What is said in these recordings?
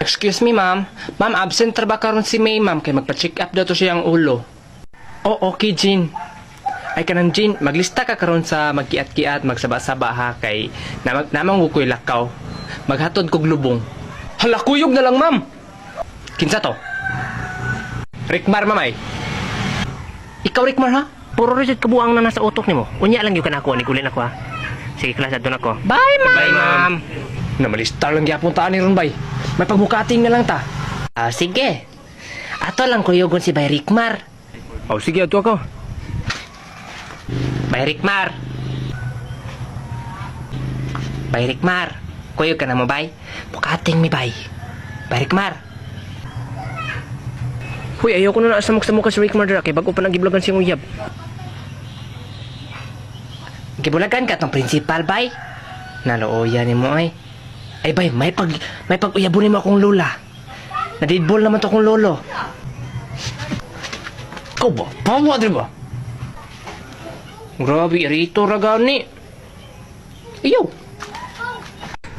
Excuse me, ma'am. Ma'am, absent ra ba karon si May, ma'am? Kay magpa-check up daw to siyang ulo. Oh, okay, Jean. Ay kanang Jean, maglista ka karon sa magkiat-kiat, magsaba-saba ha, kay namang ukoy lakaw. Maghatod kog lubong. Hala, kuyog na lang, ma'am. Kinsa to? Rickmar, mamay. Ikaw, Rickmar, ha? Puro rin kabuang na nasa utok nimo. Unya lang yung kanako, nigulin ako ha. Sige, class, adun ako. Bye, ma'am. Bye, ma'am. Na malistar lang gyapon taan ni ron, bay. May pagmukating na lang ta. Sige. Ato lang kuyugon si Bay Rickmar. Oh, sige, ato ako. Bay Rickmar. Bay Rickmar. Kuyog ka na mo, bay? Bukating mi, bay. Bay Rickmar. Huy, ayoko na nasamok-samok ka si Rickmar dira, kay bago pa nagiblogan siyang uyab. Gibulagan ka tong principal, bay. Nalooya ni mo, ay. Ay, bay, may pag-uyabon mo akong lola. Nadidbol naman to akong lolo. Ikaw ba? Pawa, di ba? Grabe, rito ragani. Iyo.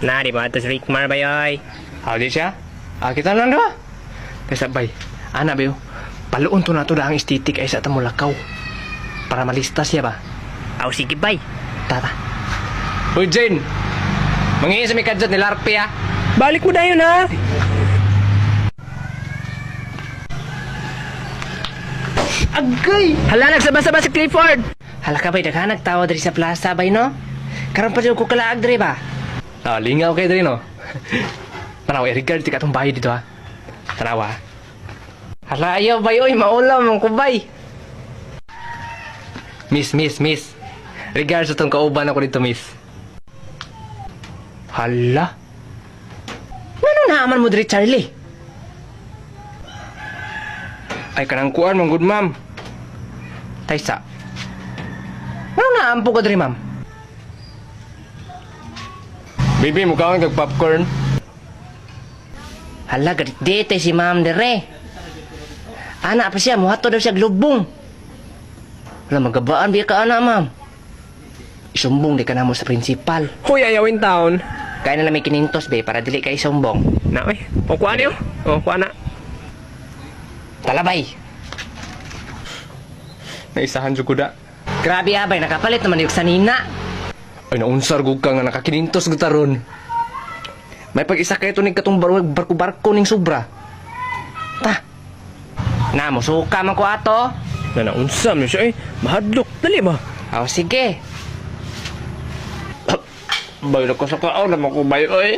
Na, di ba? Ito si Rickmar, bay, ay. Hali siya? Kita lang diba? Kaya bay, ana bayo, paluon to na to ang estetik ay sa tamulakaw. Para malista siya ba? Aw, sige, bay. Tata. Uy, Jane! Mangingin sa may kadyat ni Larpe, ha? Balik mo na yun, ha? Agay! Hala, nagsaba-saba si Clifford! Hala ka, bay, daghanag tawa diri sa plaza, bay, no? Karon pa dyan ko kalaag diri ba? Ah, lingaw kayo dali, no? Tanaw, i-regard tika itong bahay dito, ha? Tanaw, ha? Hala, ayaw, bay, oy, maulam ang kubay. Miss. Regards sa itong kauban ako dito, miss. Hala? Ano naaman mo diri, Charlie? Ay, kanang kuan, mong good, ma'am. Taysa. Ano naampo ka diri, ma'am? Baby, mukha kang nag-popcorn. Hala, gadit-dite si ma'am dere. Anak pa siya, muhato daw siya glubong. Hala, magabaan biya ka, anak, ma'am. Isumbong di ka na mo sa principal. Huy, ayawin taon. Kaya na lang may kinintos, be, para dili ka isumbong. Na, oy. O, kuha niyo. O, kuha na. Talabay. Naisahan dyan ko da. Grabe, abay, nakapalit naman yung sanina. Ay, naunsar gug ka nga nakakinintos gutaron. May pag-isa kayo ito ning katong barko-barko ning sobra. Ta. Na, mo suka man ko ato. Na naunsam niyo siya eh. Mahadlok. Dali ba? O, sige. Bayo na ko sa kao naman ko bayo eh.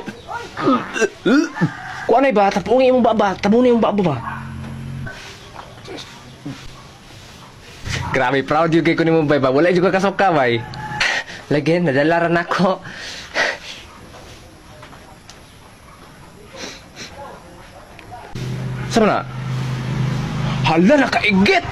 Kuha na ba? Tapungi mong baba. Tabunin mong baba ba? Grabe, proud yung kay ko ni mo bay ba? Wala yung kasuka bay. Lagi, nadalaran ako. Sama na? Hala, nakaigit!